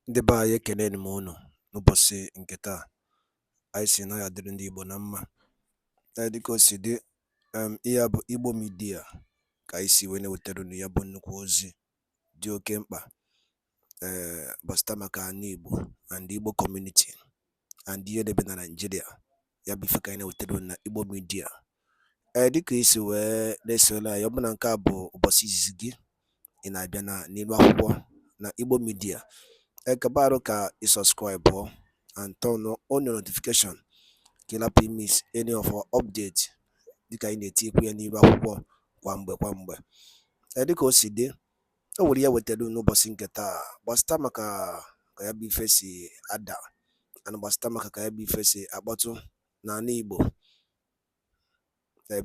Ndị be anyị ekeneni m unu n'ụbọchị nke taa. Anyị sị na ya dịrị ndị Igbo na mma. Dịka o si dị, ihe a bụ Igbo Media ka anyị si wee na-ewetara unu ya bụ nnukwu ozi dị oke mkpa gbasịta maka ana Igbo and Igbo community and ihe debe na Nigeria. Ya bụ ife ka anyị na-ewetara unu na Igbo Media. Dịka isi wee na-esole anyị, ọ bụ na nke a bụ ụbọchị izizi gị ị na-abịa n'ilu akwụkwọ na Igbo Media, kabaru ka subscribe and turn on your notification ka ị lapụ miss any of our update dịka anyị na-etikwu ya n'ilu akwụkwọ kwa mgbe. Dịka o si dị, o nwere ya wetara n'ụbọchị nke taa gbasịta maka ka ya bụ ife si ada and gbasịta maka ka ya bụ ife si akpọtụ n'ala Igbo.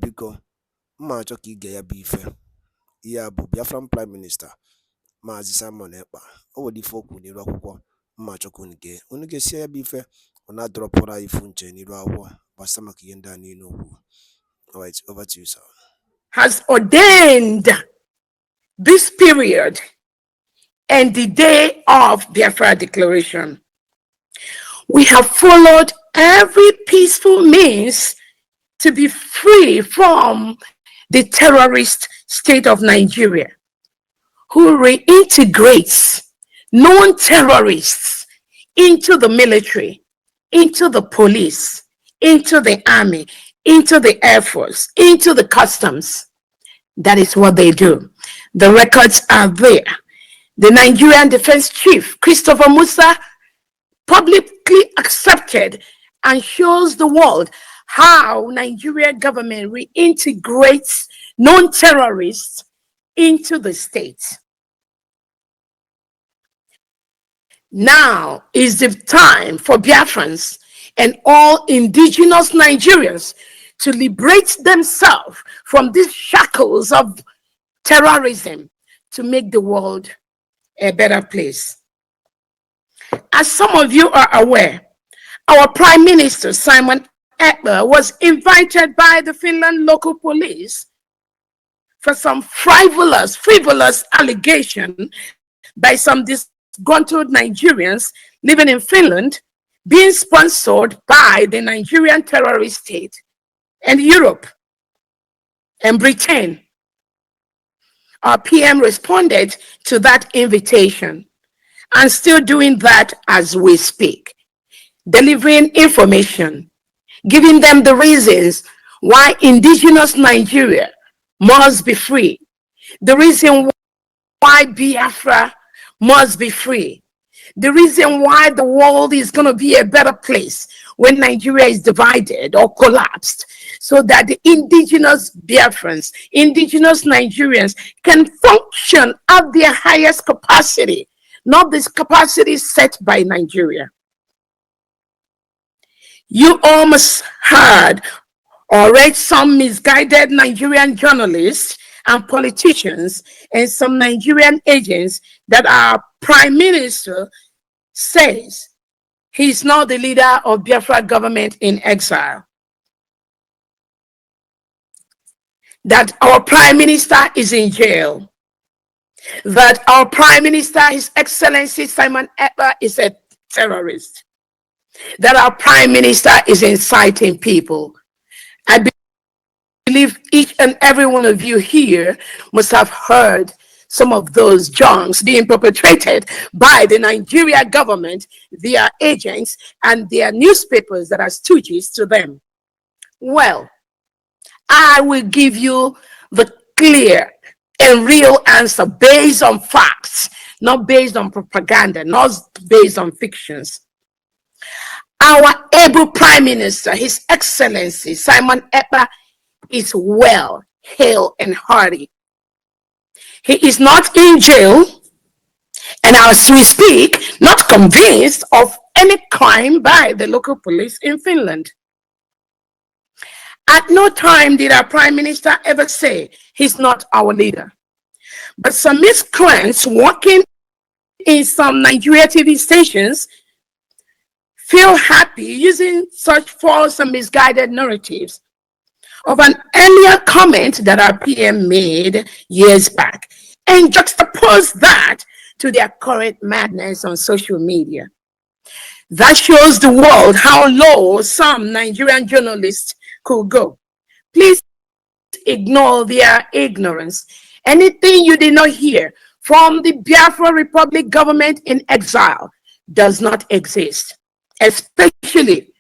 Biko mma achọ ka ige ya bụ ife. Ihe a bụ Biafran Prime Minister Maazị Simon Ekpa. O nwere ife okwu n'ilu akwụkwọ mma achọ ka unu ga-esi ya bụ ife ọ na-adọrọpụrụ anyị ifu nche n'ilu akwụkwọ gbasịta maka ihe ndị a niile okwu. Alright, over to you, sir. Has ordained this period and the day of Biafra declaration. We have followed every peaceful means to be free from the terrorist state of Nigeria, who reintegrates non-terrorists into the military, into the police, into the army, into the Air Force, into the customs. That is what they do. The records are there. The Nigerian Defense Chief, Christopher Musa, publicly accepted and shows the world how Nigerian government reintegrates non-terrorists into the state. Now is the time for Biafrans and all indigenous Nigerians to liberate themselves from these shackles of terrorism to make the world a better place. As some of you are aware, our Prime Minister, Simon Ekpa, was invited by the Finland local police for some frivolous allegation by some disgruntled Nigerians living in Finland, being sponsored by the Nigerian terrorist state and Europe and Britain. Our PM responded to that invitation and still doing that as we speak, delivering information, giving them the reasons why indigenous Nigeria must be free, the reason why Biafra must be free, the reason why the world is going to be a better place when Nigeria is divided or collapsed, so that the indigenous Biafrans, indigenous Nigerians can function at their highest capacity, not this capacity set by Nigeria. You almost heard or read some misguided Nigerian journalists and politicians and some Nigerian agents that our Prime Minister says he's not the leader of Biafra government in exile. That our Prime Minister is in jail. That our Prime Minister, His Excellency Simon Ekpa, is a terrorist. That our Prime Minister is inciting people. I believe each and every one of you here must have heard some of those junks being perpetrated by the Nigeria government, their agents, and their newspapers that are stooges to them. Well, I will give you the clear and real answer based on facts, not based on propaganda, not based on fictions. Our able Prime Minister, His Excellency Simon Ekpa, is well, hale, and hearty. He is not in jail, and as we speak, not convinced of any crime by the local police in Finland. At no time did our Prime Minister ever say he's not our leader. But some miscreants working in some Nigeria TV stations feel happy using such false and misguided narratives of an earlier comment that our PM made years back and juxtapose that to their current madness on social media. That shows the world how low some Nigerian journalists could go. Please ignore their ignorance. Anything you did not hear from the Biafra Republic government in exile does not exist, especially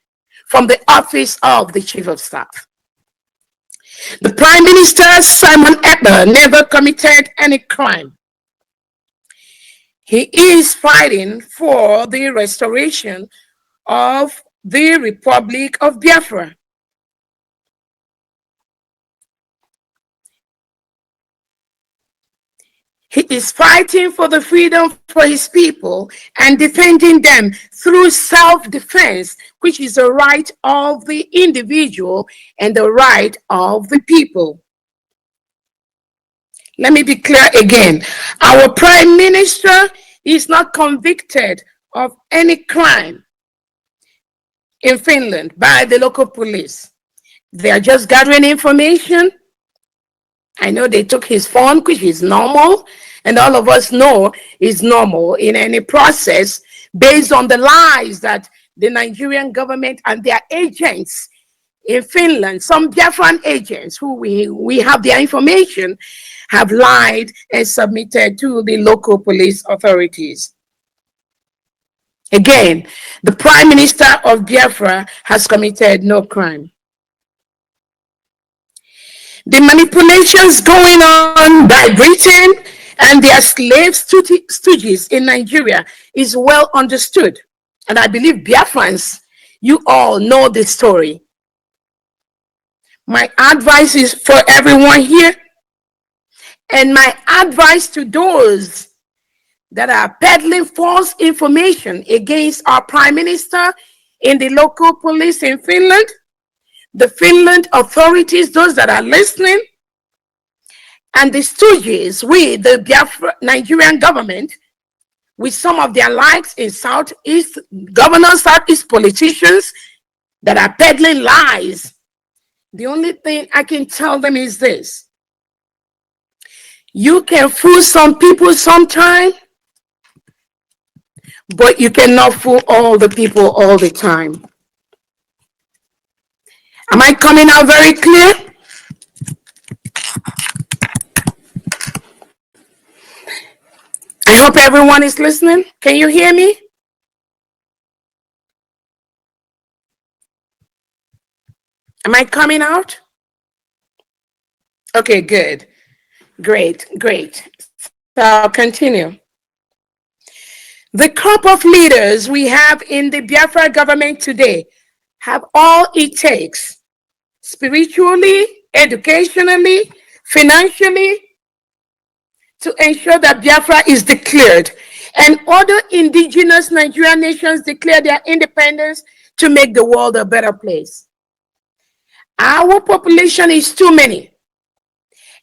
from the office of the Chief of Staff. The Prime Minister, Simon Ekpa, never committed any crime. He is fighting for the restoration of the Republic of Biafra. He is fighting for the freedom for his people and defending them through self-defense, which is the right of the individual and the right of the people. Let me be clear again. Our Prime Minister is not convicted of any crime in Finland by the local police. They are just gathering information. I know they took his phone, which is normal, and all of us know is normal in any process based on the lies that the Nigerian government and their agents in Finland, some Biafran agents who we have their information, have lied and submitted to the local police authorities. Again, the Prime Minister of Biafra has committed no crime. The manipulations going on by Britain and their slave stooges in Nigeria is well understood. And I believe Biafrans, you all know the story. My advice is for everyone here, and my advice to those that are peddling false information against our Prime Minister in the local police in Finland, the Finland authorities, those that are listening, and the stooges with the Biafra Nigerian government, with some of their likes in Southeast, governors, Southeast politicians that are peddling lies. The only thing I can tell them is this: you can fool some people sometime, but you cannot fool all the people all the time. Am I coming out very clear? I hope everyone is listening. Can you hear me? Am I coming out? Okay, good. Great. So I'll continue. The crop of leaders we have in the Biafra government today have all it takes, spiritually, educationally, financially, to ensure that Biafra is declared and other indigenous Nigerian nations declare their independence to make the world a better place. Our population is too many,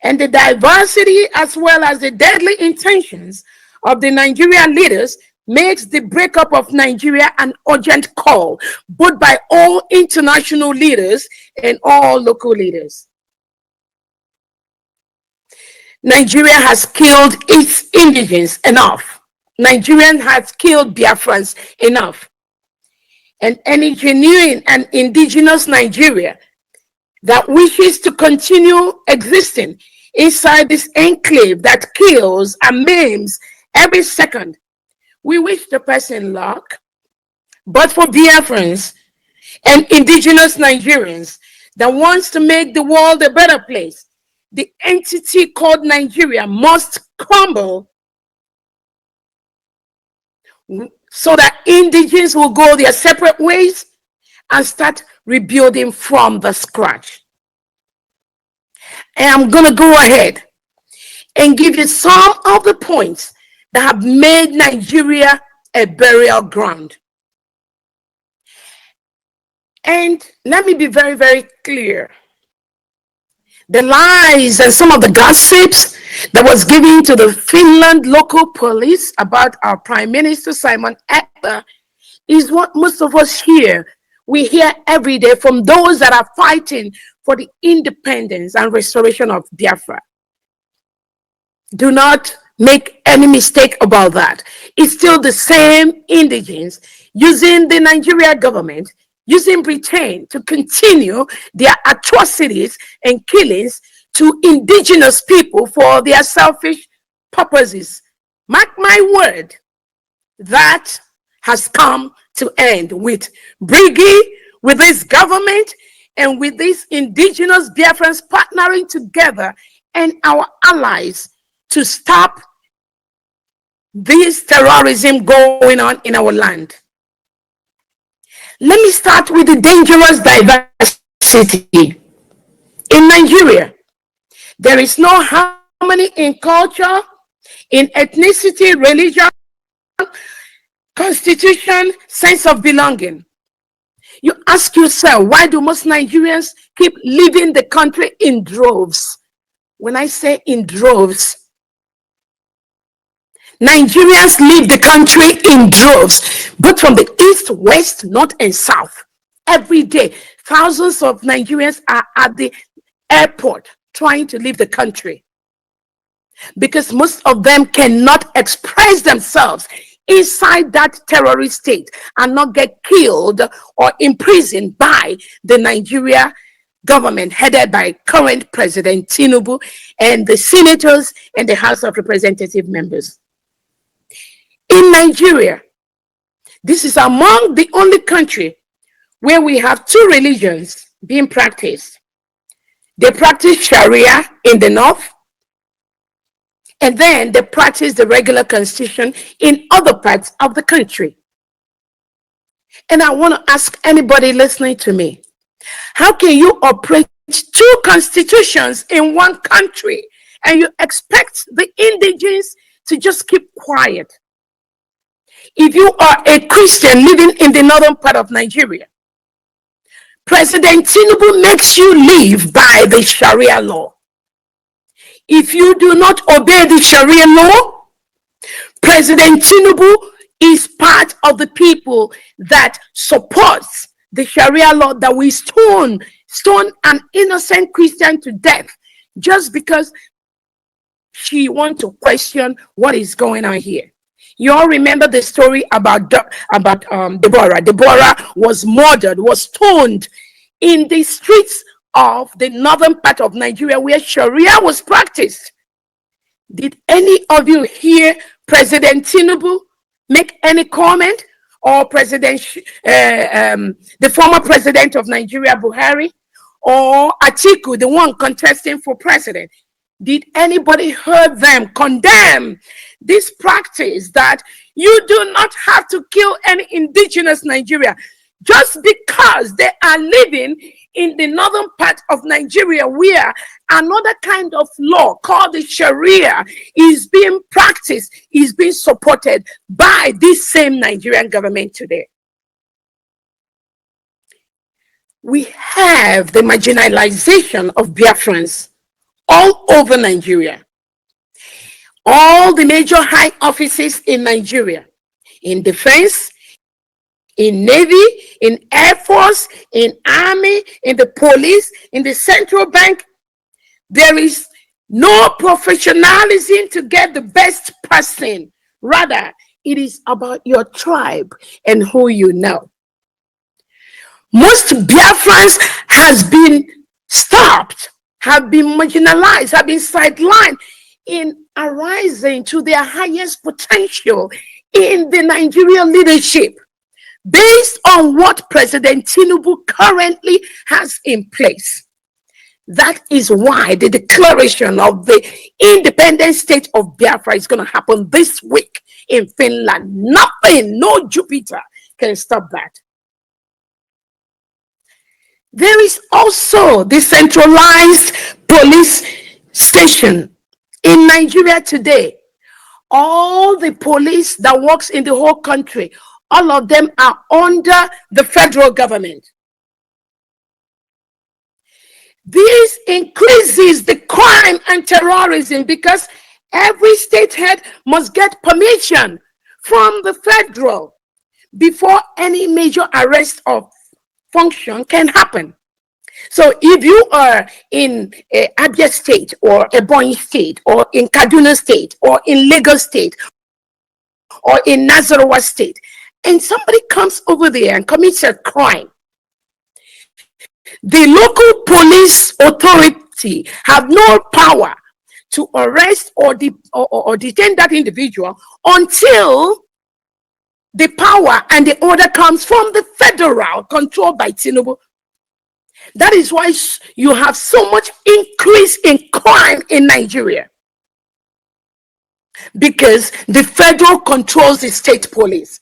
and the diversity as well as the deadly intentions of the Nigerian leaders makes the breakup of Nigeria an urgent call, both by all international leaders and all local leaders. Nigeria has killed its indigents enough. Nigeria has killed Biafrans enough. And any genuine and indigenous Nigeria that wishes to continue existing inside this enclave that kills and maims every second, we wish the person luck. But for Biafrans and indigenous Nigerians that wants to make the world a better place, the entity called Nigeria must crumble so that indigenes will go their separate ways and start rebuilding from the scratch. And I'm going to go ahead and give you some of the points that have made Nigeria a burial ground. And let me be very, very clear. The lies and some of the gossips that was given to the Finland local police about our Prime Minister Simon Ekpa is what most of us here, we hear every day from those that are fighting for the independence and restoration of Biafra. Do not make any mistake about that. It's still the same indigents using the Nigeria government, using Britain to continue their atrocities and killings to indigenous people for their selfish purposes. Mark my word, that has come to end with Briggy, with this government, and with these indigenous Biafrans partnering together and our allies to stop this terrorism going on in our land. Let me start with the dangerous diversity. In Nigeria, there is no harmony in culture, in ethnicity, religion, constitution, sense of belonging. You ask yourself, why do most Nigerians keep leaving the country in droves? When I say in droves, Nigerians leave the country in droves, both from the east, west, north, and south. Every day, thousands of Nigerians are at the airport trying to leave the country because most of them cannot express themselves inside that terrorist state and not get killed or imprisoned by the Nigeria government headed by current President Tinubu and the senators and the House of Representative members. In Nigeria, this is among the only country where we have two religions being practiced. They practice Sharia in the north, and then they practice the regular constitution in other parts of the country. And I want to ask anybody listening to me, how can you operate two constitutions in one country and you expect the indigents to just keep quiet? If you are a Christian living in the northern part of Nigeria, President Tinubu makes you live by the Sharia law. If you do not obey the Sharia law, President Tinubu is part of the people that supports the Sharia law that we stone an innocent Christian to death just because she wants to question what is going on here. You all remember the story about Deborah. Deborah was murdered, was stoned in the streets of the northern part of Nigeria where Sharia was practiced. Did any of you hear President Tinubu make any comment, or the former president of Nigeria, Buhari, or Atiku, the one contesting for president? Did anybody hear them condemn this practice that you do not have to kill any indigenous Nigeria just because they are living in the northern part of Nigeria where another kind of law called the Sharia is being practiced, is being supported by this same Nigerian government today? We have the marginalization of Biafrans all over Nigeria. All the major high offices in Nigeria, in defense, in Navy, in Air Force, in Army, in the police, in the central bank, there is no professionalism to get the best person. Rather, it is about your tribe and who you know. Most Biafrans has been stopped, have been marginalized, have been sidelined in arising to their highest potential in the Nigerian leadership based on what President Tinubu currently has in place. That is why the declaration of the independent state of Biafra is going to happen this week in Finland. Nothing, no Jupiter can stop that. There is also the centralized police station in Nigeria today. All the police that works in the whole country, all of them are under the federal government. This increases the crime and terrorism because every state head must get permission from the federal before any major arrest or function can happen. So if you are in Abia State or Ebonyi State or in Kaduna State or in Lagos State or in Nasarawa State, and somebody comes over there and commits a crime, the local police authority have no power to arrest or detain that individual until the power and the order comes from the federal, controlled by Tinubu. That is why you have so much increase in crime in Nigeria, because the federal controls the state police.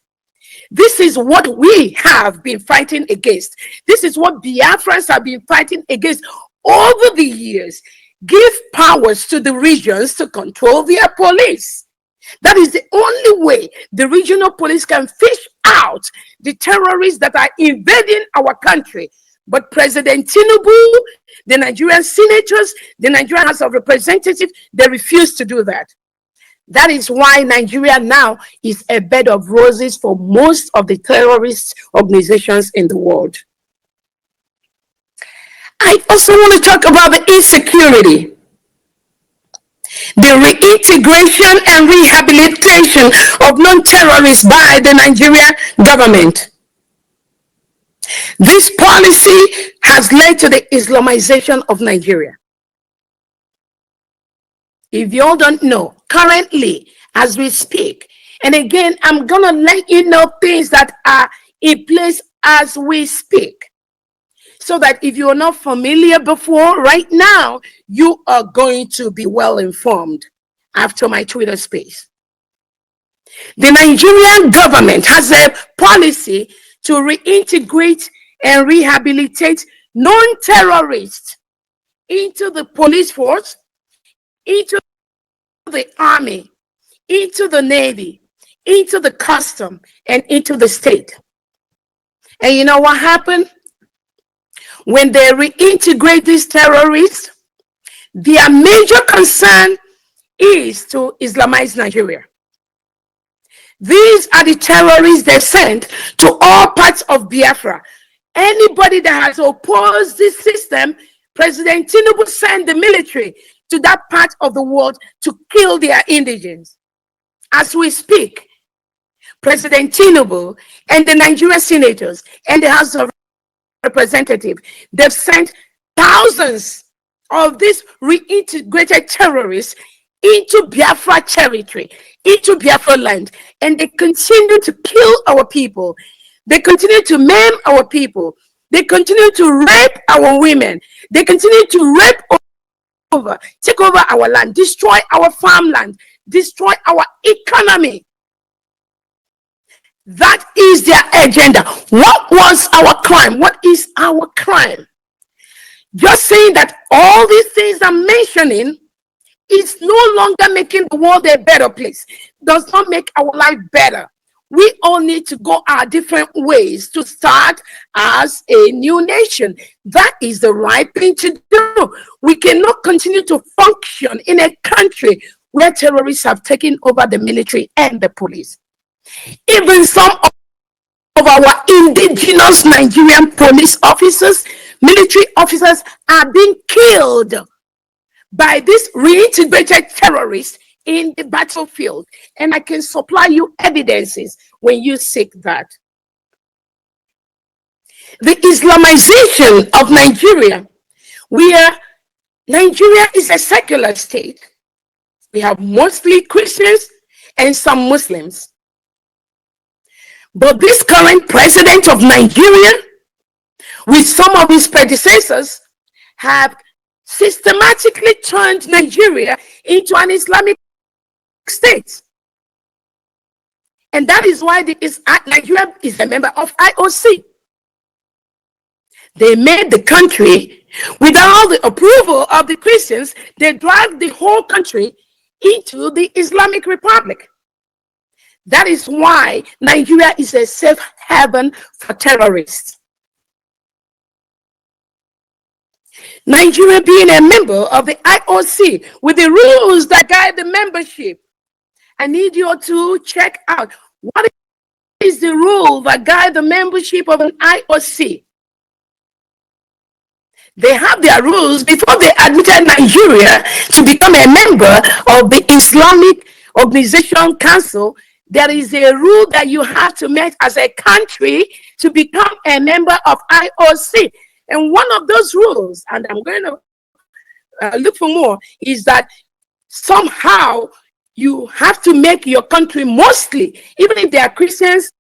This is what we have been fighting against. This is what Biafrans have been fighting against over the years. Give powers to the regions to control their police. That is the only way the regional police can fish out the terrorists that are invading our country. But President Tinubu, the Nigerian senators, the Nigerian House of Representatives, they refuse to do that. That is why Nigeria now is a bed of roses for most of the terrorist organizations in the world. I also want to talk about the insecurity, the reintegration and rehabilitation of non-terrorists by the Nigerian government. This policy has led to the Islamization of Nigeria. If you all don't know, currently, as we speak, and again, I'm going to let you know things that are in place as we speak, so that if you are not familiar before, right now, you are going to be well informed after my Twitter space. The Nigerian government has a policy to reintegrate and rehabilitate non-terrorists into the police force, into the army, into the navy, into the custom, and into the state. And you know what happened? When they reintegrate these terrorists, their major concern is to Islamize Nigeria. These are the terrorists they sent to all parts of Biafra. Anybody that has opposed this system, President Tinubu sent the military to that part of the world to kill their indigents. As we speak, President Tinubu and the Nigerian senators and the House of Representatives, they've sent thousands of these reintegrated terrorists into Biafra territory, into Biafra land, and they continue to kill our people. They continue to maim our people. They continue to rape our women. They continue to rape take over our land, destroy our farmland, destroy our economy. That is their agenda. What was our crime? What is our crime? Just saying that all these things I'm mentioning is no longer making the world a better place. Does not make our life better. We all need to go our different ways to start as a new nation. That is the right thing to do. We cannot continue to function in a country where terrorists have taken over the military and the police. Even some of our indigenous Nigerian police officers, military officers are being killed by these reintegrated terrorists in the battlefield, and I can supply you evidences when you seek that. The Islamization of Nigeria, where Nigeria is a secular state, we have mostly Christians and some Muslims. But this current president of Nigeria, with some of his predecessors, have systematically turned Nigeria into an Islamic state. And that is why Nigeria is a member of IOC. They made the country, without the approval of the Christians, they dragged the whole country into the Islamic Republic. That is why Nigeria is a safe haven for terrorists. Nigeria being a member of the IOC with the rules that guide the membership. I need you to check out what is the rule that guide the membership of an IOC. They have their rules before they admitted Nigeria to become a member of the Islamic Organization Council. There is a rule that you have to meet as a country to become a member of IOC. And one of those rules, and I'm going to look for more, is that somehow you have to make your country mostly, even if they are Christians,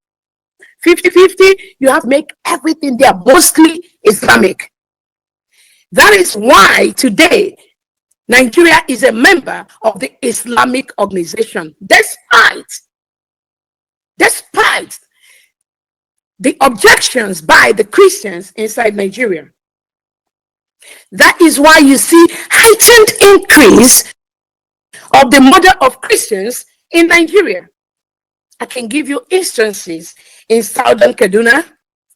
50-50, you have to make everything there mostly Islamic. That is why today Nigeria is a member of the Islamic Organization, despite the objections by the Christians inside Nigeria. That is why you see heightened increase of the murder of Christians in Nigeria. I can give you instances in Southern Kaduna,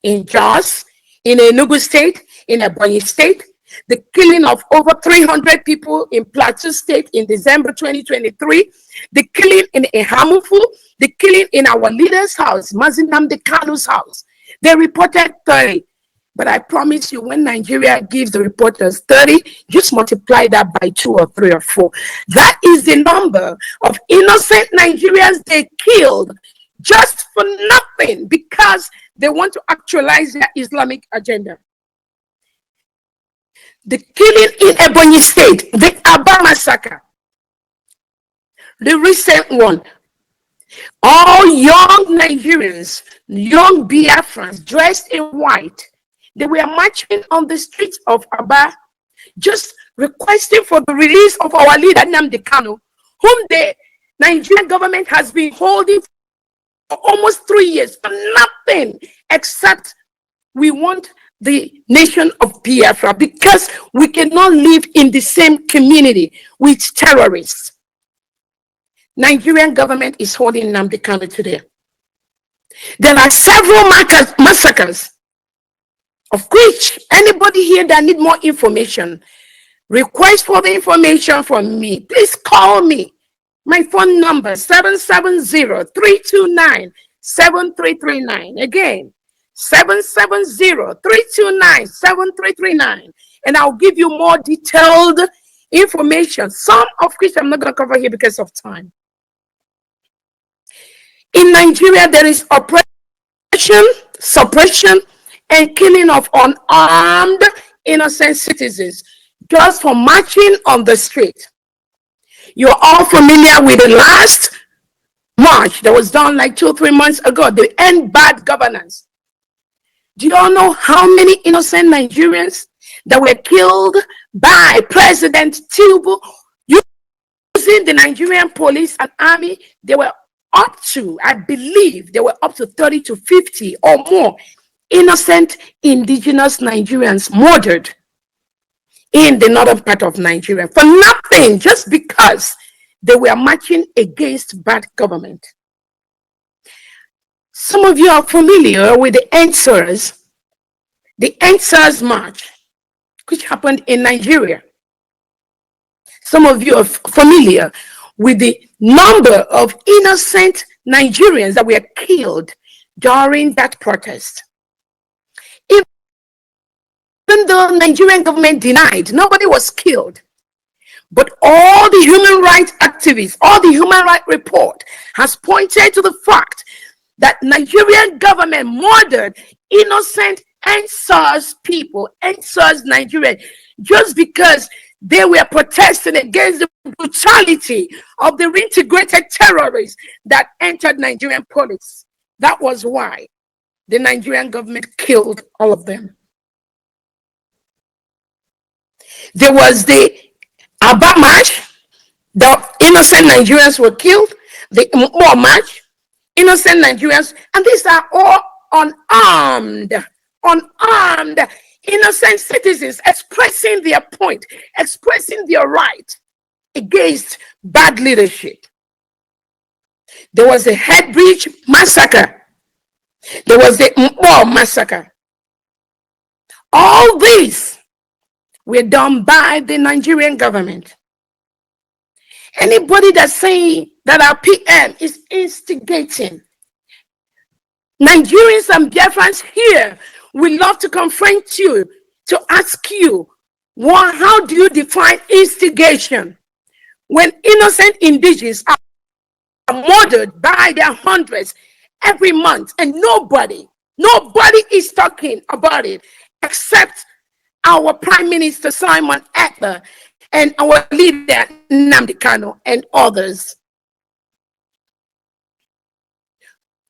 in Jos, in Enugu State, in Ebonyi State, the killing of over 300 people in Plateau State in December 2023, the killing in Ehamufu, the killing in our leader's house, nnamdi Kanu's house. They reported 30. But I promise you, when Nigeria gives the reporters 30, just multiply that by 2 or 3 or 4. That is the number of innocent Nigerians they killed just for nothing because they want to actualize their Islamic agenda. The killing in Ebonyi State, the Aba massacre, the recent one, all young Nigerians, young Biafrans dressed in white, they were marching on the streets of Aba, just requesting for the release of our leader, Nnamdi Kanu, whom the Nigerian government has been holding for almost 3 years for nothing except we want the nation of Biafra because we cannot live in the same community with terrorists. Nigerian government is holding Nnamdi Kanu today. There are several massacres, of which anybody here that need more information, request for the information from me, please call me. My phone number 770-329-7339. Again, 770-329-7339. And I'll give you more detailed information, some of which I'm not going to cover here because of time. In Nigeria, there is oppression, suppression, and killing of unarmed innocent citizens just for marching on the street. You're all familiar with the last march that was done like 2 or 3 months ago, the End Bad Governance. Do you all know how many innocent Nigerians that were killed by President Tinubu using the Nigerian police and army? They were up to, I believe, they were up to 30 to 50 or more innocent indigenous Nigerians murdered in the northern part of Nigeria for nothing, just because they were marching against bad government. Some of you are familiar with the NSARS march, which happened in Nigeria. Some of you are familiar with the number of innocent Nigerians that were killed during that protest. Even though the Nigerian government denied, nobody was killed. But all the human rights activists, all the human rights report has pointed to the fact that Nigerian government murdered innocent NSARS people, NSARS Nigerians, just because they were protesting against the brutality of the reintegrated terrorists that entered Nigerian police. That was why the Nigerian government killed all of them. There was the Aba march, the innocent Nigerians were killed. The Mbo march, innocent Nigerians, and these are all unarmed innocent citizens expressing their point, expressing their right against bad leadership. There was a Headbridge massacre. There was the Mbo massacre. All these were done by the Nigerian government. Anybody that's saying that our PM is instigating, Nigerians and Biafrans here, we love to confront you to ask you, how do you define instigation when innocent indigenous are murdered by their hundreds every month and nobody is talking about it except our Prime Minister Simon Ekpa and our leader Nnamdi Kanu and others?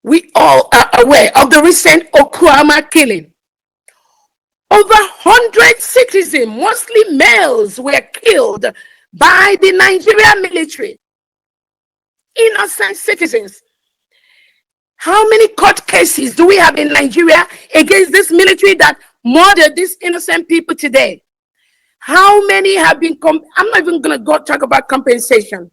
We all are aware of the recent Okuama killing. Over 100 citizens, mostly males, were killed by the Nigerian military. Innocent citizens. How many court cases do we have in Nigeria against this military that murdered these innocent people today? How many have been, I'm not even going to go talk about compensation.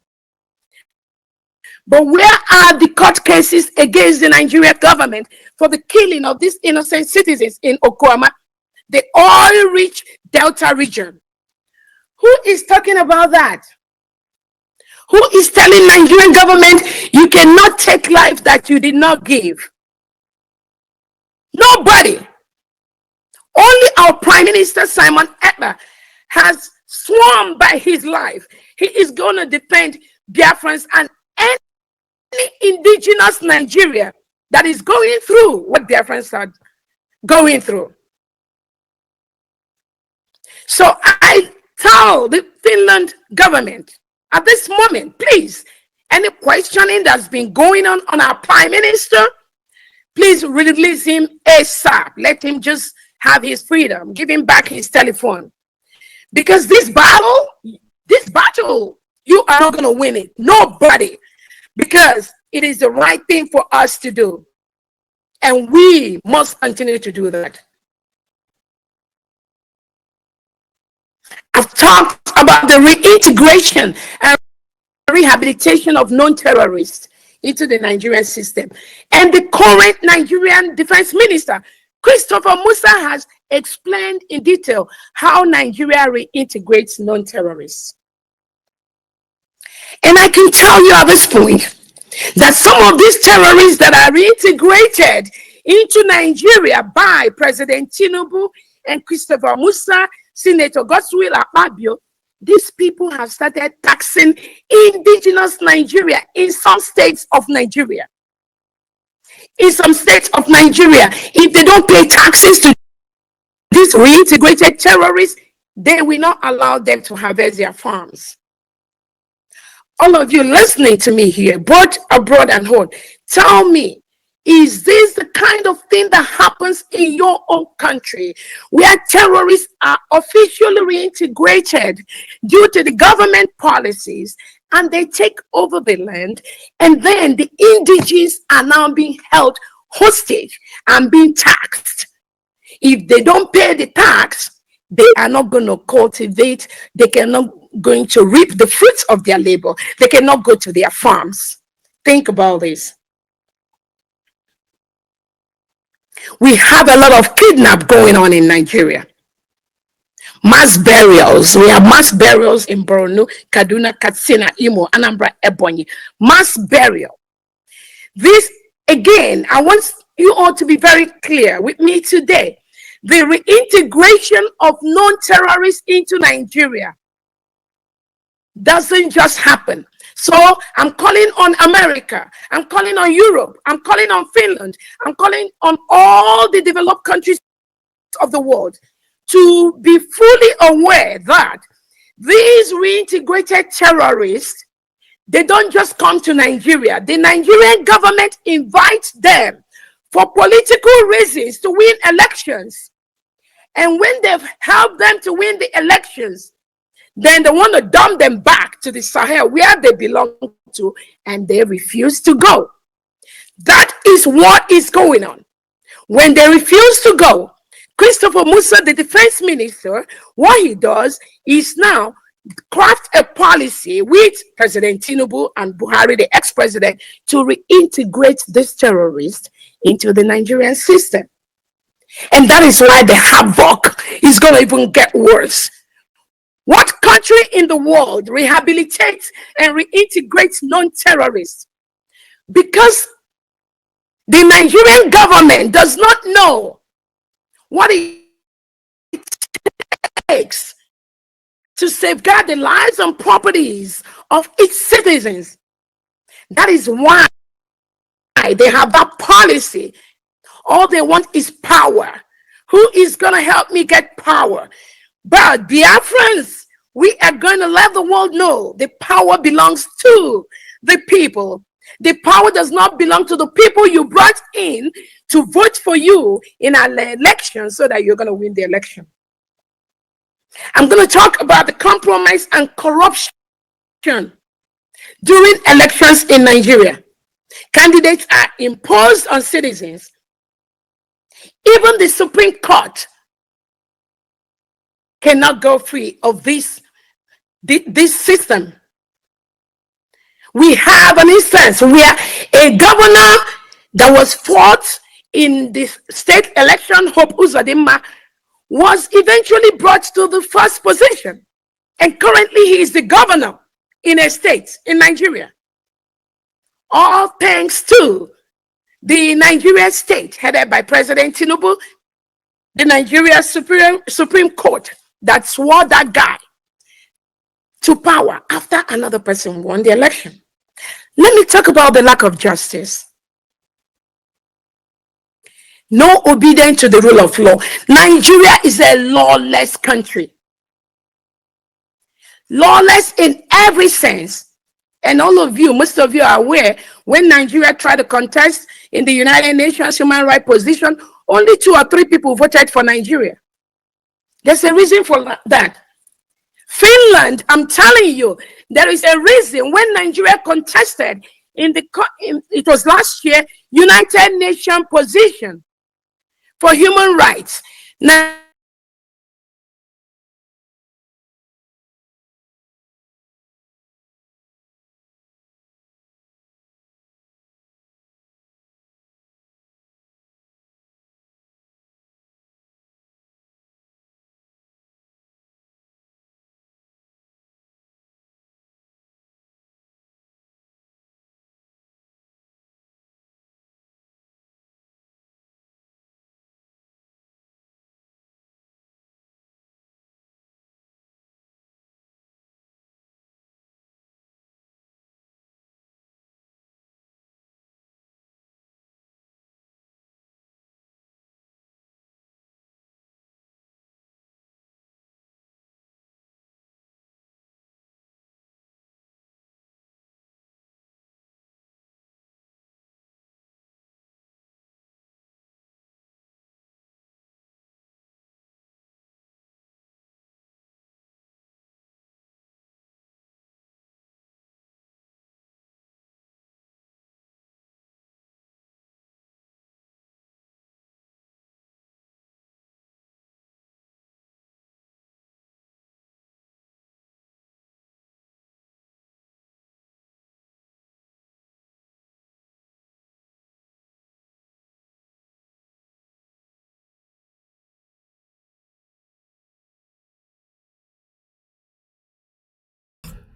But where are the court cases against the Nigerian government for the killing of these innocent citizens in Okuama, the oil-rich Delta region? Who is talking about that? Who is telling Nigerian government you cannot take life that you did not give? Nobody. Only our Prime Minister Simon Ekpa has sworn by his life. He is going to defend Biafrans and any indigenous Nigeria that is going through what Biafrans are going through. So I tell the Finland government at this moment, please, any questioning that's been going on our Prime Minister, please release him ASAP. Let him just have his freedom. Give him back his telephone. Because this battle, you are not going to win it. Nobody. Because it is the right thing for us to do. And we must continue to do that. I've talked about the reintegration and rehabilitation of non-terrorists into the Nigerian system. And the current Nigerian Defense Minister, Christopher Musa, has explained in detail how Nigeria reintegrates non-terrorists. And I can tell you at this point that some of these terrorists that are reintegrated into Nigeria by President Tinubu and Christopher Musa, Senator Godswill Akpabio, these people have started taxing indigenous Nigeria in some states of Nigeria. In some states of Nigeria, if they don't pay taxes to these reintegrated terrorists, they will not allow them to harvest their farms. All of you listening to me here, both abroad and home, tell me, is this the kind of thing that happens in your own country where terrorists are officially reintegrated due to the government policies and they take over the land, and then the indigenous are now being held hostage and being taxed? If they don't pay the tax, they are not going to cultivate, they cannot going to reap the fruits of their labor. They cannot go to their farms. Think about this. We have a lot of kidnap going on in Nigeria. Mass burials. We have mass burials in Borno, Kaduna, Katsina, Imo, Anambra, Ebonyi. Mass burial. This, again, I want you all to be very clear with me today. The reintegration of non-terrorists into Nigeria doesn't just happen. So I'm calling on America, I'm calling on Europe, I'm calling on Finland, I'm calling on all the developed countries of the world to be fully aware that these reintegrated terrorists, they don't just come to Nigeria. The Nigerian government invites them for political reasons to win elections. And when they've helped them to win the elections, then they want to dump them back to the Sahel where they belong to, and they refuse to go. That is what is going on. When they refuse to go, Christopher Musa, the defense minister, what he does is now craft a policy with President Tinubu and Buhari, the ex-president, to reintegrate these terrorists into the Nigerian system. And that is why the havoc is going to even get worse. What country in the world rehabilitates and reintegrates non-terrorists? Because the Nigerian government does not know what it to safeguard the lives and properties of its citizens. That is why they have that policy. All they want is power. Who is going to help me get power? But Biafrans, we are going to let the world know the power belongs to the people. The power does not belong to the people you brought in to vote for you in an election so that you're going to win the election. I'm going to talk about the compromise and corruption during elections in Nigeria. Candidates are imposed on citizens. Even the Supreme Court cannot go free of this system. We have an instance where a governor that was fought in the state election, Hope Uzodinma, was eventually brought to the first position. And currently he is the governor in a state in Nigeria. All thanks to the Nigeria state headed by President Tinubu, the Nigeria Supreme Court that swore that guy to power after another person won the election. Let me talk about the lack of justice. No obedience to the rule of law. Nigeria is a lawless country. Lawless in every sense. And all of you, most of you are aware, when Nigeria tried to contest in the United Nations human rights position, only 2 or 3 people voted for Nigeria. There's a reason for that. Finland, I'm telling you, there is a reason when Nigeria contested it was last year, United Nations position for human rights. Now,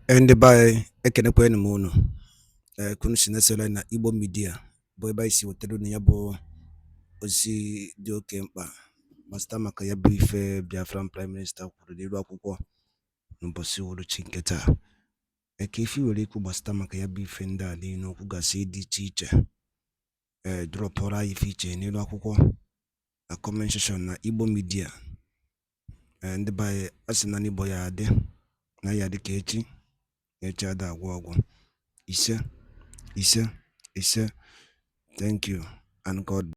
And by Ekenekwen Mono, Kunisina na Igbo media, boy by si wotero ni yabo osi di Ekpa, Master Maka ya brief Biafran Prime Minister kwuru n'iru akwụkwọ n'ụbọchị wuru chinketa. Ekefi were ikwu Master Maka ya brief ndị a niile okwu gasị dị iche iche. Dropọrọ anyị ife n'iru akwụkwọ na comment section na Igbo media. Ndị by asị na n'Igbo ya adị na ya dị ka echi. Ada agwọ ise. Thank you and God